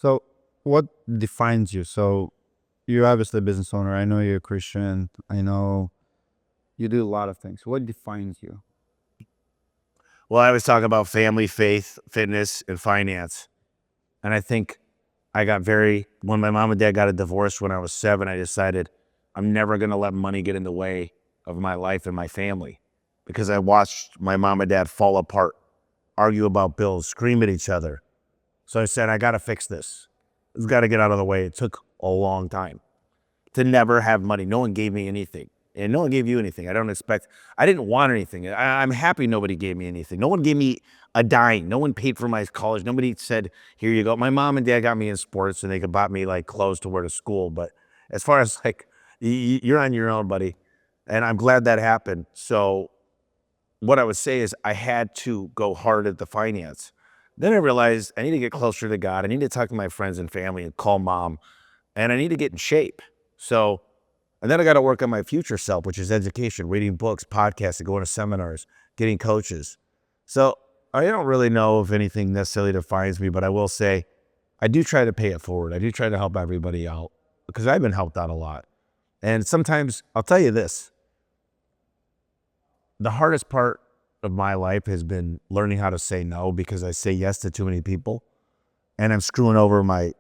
So what defines you? So you're obviously a business owner. I know you're a Christian. I know you do a lot of things. What defines you? Well, I was talking about family, faith, fitness, and finance. And I think when my mom and dad got a divorce when I was 7, I decided I'm never going to let money get in the way of my life and my family, because I watched my mom and dad fall apart, argue about bills, scream at each other. So I said, I got to fix this. It's got to get out of the way. It took a long time to never have money. No one gave me anything. And no one gave you anything. I didn't want anything. I'm happy nobody gave me anything. No one gave me a dime. No one paid for my college. Nobody said, here you go. My mom and dad got me in sports and they could buy me like clothes to wear to school. But as far as like, you're on your own, buddy. And I'm glad that happened. So what I would say is I had to go hard at the finance. Then I realized I need to get closer to God. I need to talk to my friends and family and call mom. And I need to get in shape. So, and then I got to work on my future self, which is education, reading books, podcasting, going to seminars, getting coaches. So I don't really know if anything necessarily defines me, but I will say I do try to pay it forward. I do try to help everybody out because I've been helped out a lot. And sometimes I'll tell you this, the hardest part of my life has been learning how to say no, because I say yes to too many people and I'm screwing over my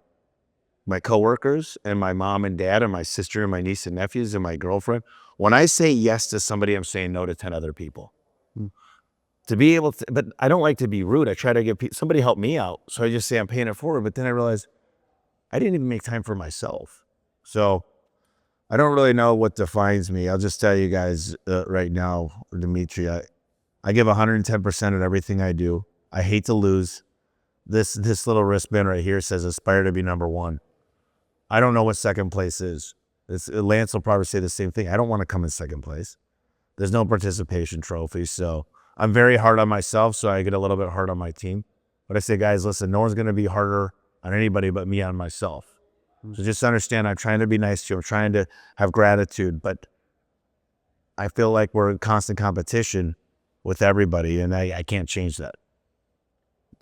coworkers and my mom and dad and my sister and my niece and nephews and my girlfriend. When I say yes to somebody, I'm saying no to 10 other people. To be able to, but I don't like to be rude. I try to give somebody help me out. So I just say I'm paying it forward. But then I realize I didn't even make time for myself. So I don't really know what defines me. I'll just tell you guys right now, Dmitry, I give 110% at everything I do. I hate to lose. This little wristband right here says aspire to be number 1. I don't know what second place is. Lance will probably say the same thing. I don't want to come in second place. There's no participation trophy. So I'm very hard on myself, so I get a little bit hard on my team. But I say, guys, listen, no one's going to be harder on anybody but me on myself. So just understand, I'm trying to be nice to you. I'm trying to have gratitude, but I feel like we're in constant competition with everybody, and I can't change that.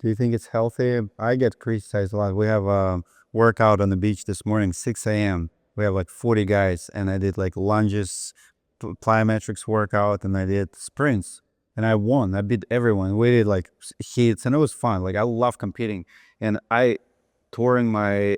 Do you think it's healthy? I get criticized a lot. We have a workout on the beach this morning, 6 a.m. We have like 40 guys, and I did like lunges, plyometrics workout, and I did sprints, and I won. I beat everyone. We did like heats, and it was fun. Like I love competing, and I torn my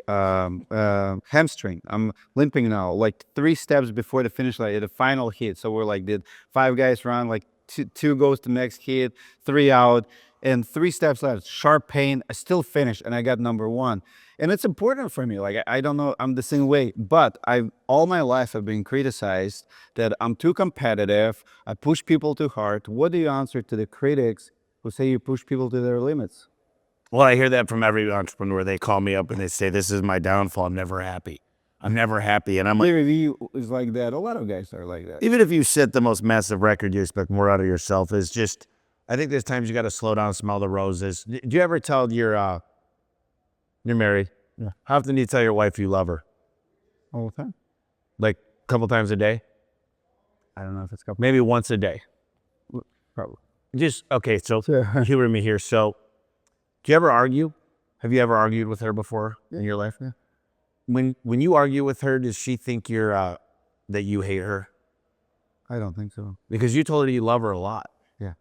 hamstring. I'm limping now. Like 3 steps before the finish line, the final hit. So we're like, did 5 guys run? Like two goes to next hit, 3 out, and 3 steps left. Sharp pain. I still finished, and I got number 1. And it's important for me. Like I don't know, I'm the same way. But all my life I've been criticized that I'm too competitive. I push people too hard. What do you answer to the critics who say you push people to their limits? Well, I hear that from every entrepreneur. They call me up and they say, this is my downfall. I'm never happy. I'm never happy. And I'm like, Review is like that. A lot of guys are like that. even if you set the most massive record, you expect more out of yourself. Is just, I think there's times you got to slow down, smell the roses. Do you ever tell you're married? Yeah. How often do you tell your wife you love her? All the time. Like a couple times a day? I don't know if it's a couple. Maybe once a day. Probably. Just, okay, so Sure. humor me here. So do you ever argue? Have you ever argued with her before in your life? Yeah. When you argue with her, does she think you're that you hate her? I don't think so. Because you told her you love her a lot. Yeah.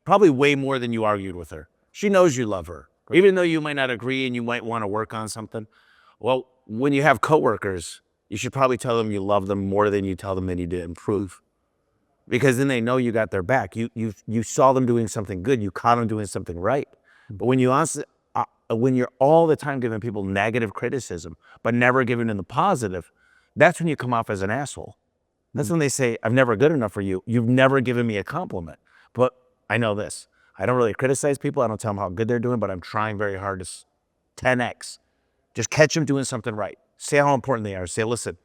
Probably way more than you argued with her. She knows you love her. Even though you might not agree and you might want to work on something. Well, when you have coworkers, you should probably tell them you love them more than you tell them they need to improve. Because then they know you got their back. You saw them doing something good. You caught them doing something right. But when you're all the time giving people negative criticism, but never giving them the positive, that's when you come off as an asshole. That's when they say, I'm never good enough for you. You've never given me a compliment. But I know this. I don't really criticize people. I don't tell them how good they're doing, but I'm trying very hard to 10x. Just catch them doing something right. Say how important they are. Say, listen,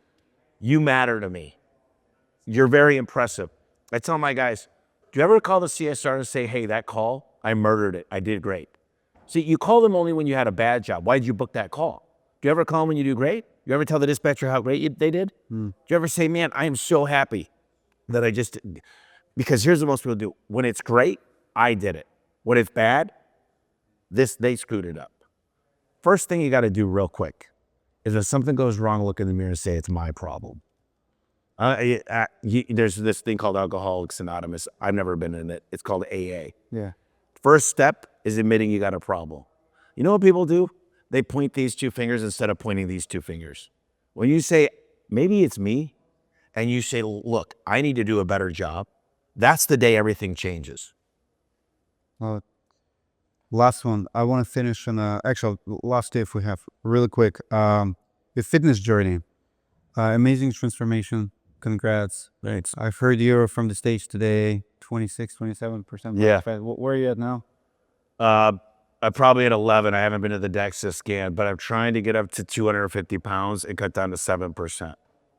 you matter to me. You're very impressive. I tell my guys, do you ever call the CSR and say, hey, that call, I murdered it. I did great. See, you call them only when you had a bad job. Why did you book that call? Do you ever call them when you do great? You ever tell the dispatcher how great they did? Do you ever say, man, I am so happy that I just, because here's what most people do. When it's great, I did it. When it's bad, they screwed it up. first thing you got to do real quick is if something goes wrong, look in the mirror and say, it's my problem. There's this thing called Alcoholics Anonymous. I've never been in it. It's called AA. Yeah. First step is admitting you got a problem. You know what people do? They point these two fingers instead of pointing these two fingers. When you say, maybe it's me, and you say, look, I need to do a better job, that's the day everything changes. Last one. I want to finish on actual last tip we have really quick. The fitness journey. Amazing transformation. Congrats. Thanks. I've heard you're from the stage today, 26, 27% Yeah. fat. Where are you at now? I'm probably at 11. I haven't been to the DEXA scan, but I'm trying to get up to 250 pounds and cut down to 7%.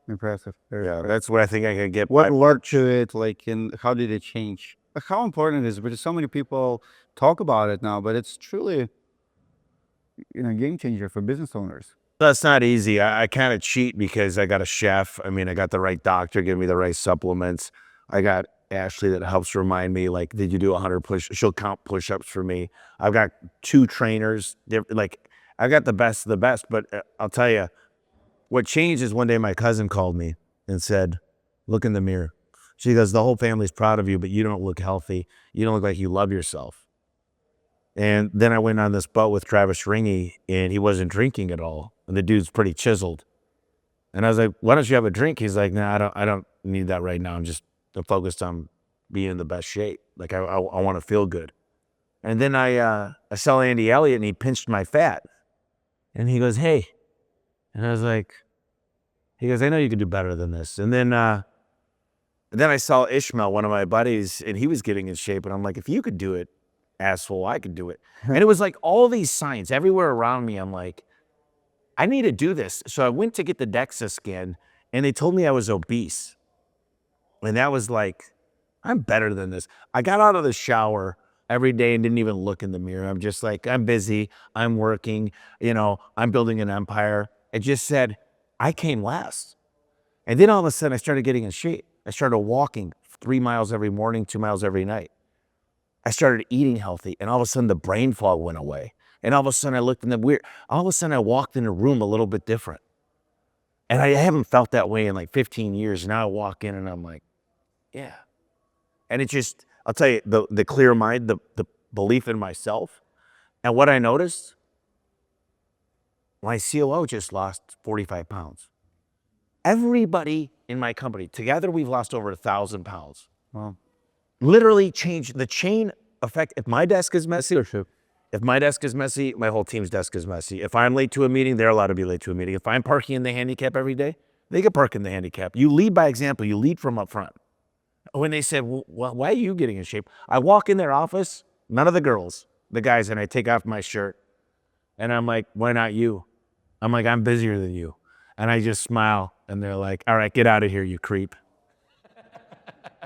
Impressive. Yeah, that's what I think I can get. What led to it? Like, and how did it change? How important it is? Because so many people talk about it now, but it's truly, game changer for business owners. That's not easy. I kind of cheat because I got a chef. I mean, I got the right doctor giving me the right supplements. I got Ashley that helps remind me, like, did you do 100 push? She'll count push-ups for me. I've got 2 trainers. Like, I got the best of the best. But I'll tell you, what changed is one day my cousin called me and said, look in the mirror. She goes, the whole family's proud of you, but you don't look healthy. You don't look like you love yourself. And then I went on this boat with Travis Ringy, and he wasn't drinking at all. And the dude's pretty chiseled. And I was like, why don't you have a drink? He's like, nah, I don't need that right now. I'm focused on being in the best shape. Like, I want to feel good. And then I saw Andy Elliott, and he pinched my fat. And he goes, hey. And I was like, he goes, I know you can do better than this. And then I saw Ishmael, one of my buddies, and he was getting in shape. And I'm like, if you could do it, asshole, I could do it. And it was like all these signs everywhere around me. I'm like, I need to do this. So I went to get the DEXA scan, and they told me I was obese. And that was like, I'm better than this. I got out of the shower every day and didn't even look in the mirror. I'm just like, I'm busy. I'm working. I'm building an empire. It just said, I came last. And then all of a sudden, I started getting in shape. I started walking 3 miles every morning, 2 miles every night. I started eating healthy, and all of a sudden, the brain fog went away. And all of a sudden, all of a sudden, I walked in a room a little bit different. And I haven't felt that way in like 15 years. Now I walk in, and I'm like, yeah. And it just, I'll tell you, the clear mind, the belief in myself. And what I noticed, my COO just lost 45 pounds. Everybody in my company, together we've lost over 1,000 pounds. Wow. Literally changed the chain effect. If my desk is messy, my whole team's desk is messy. If I'm late to a meeting, they're allowed to be late to a meeting. If I'm parking in the handicap every day, they can park in the handicap. You lead by example. You lead from up front. When they said, well, why are you getting in shape? I walk in their office, none of the girls, the guys, and I take off my shirt. And I'm like, why not you? I'm like, I'm busier than you. And I just smile, and they're like, all right, get out of here, you creep.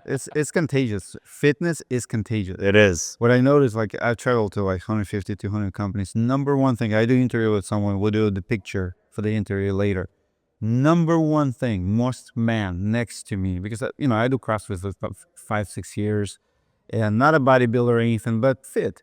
It's contagious. Fitness is contagious. It is. What I noticed, like, I've traveled to like 150, 200 companies. Number one thing, I do interview with someone, we'll do the picture for the interview later. Number one thing, most man next to me, because, I do CrossFit for about 5-6 years, and not a bodybuilder or anything, but fit.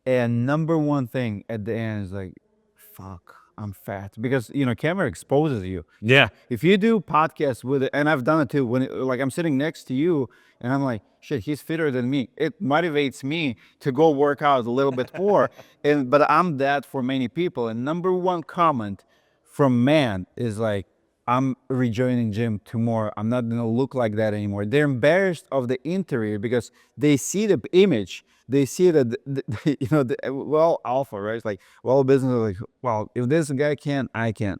And number one thing at the end is like, fuck, I'm fat. Because, camera exposes you. Yeah. If you do podcasts with it, and I've done it too, like I'm sitting next to you and I'm like, shit, he's fitter than me. It motivates me to go work out a little bit more. But I'm that for many people. And number one comment from man is like, I'm rejoining gym tomorrow. I'm not gonna look like that anymore. They're embarrassed of the interior because they see the image. They see that, alpha, right? It's like, business is like, well, if this guy can, I can.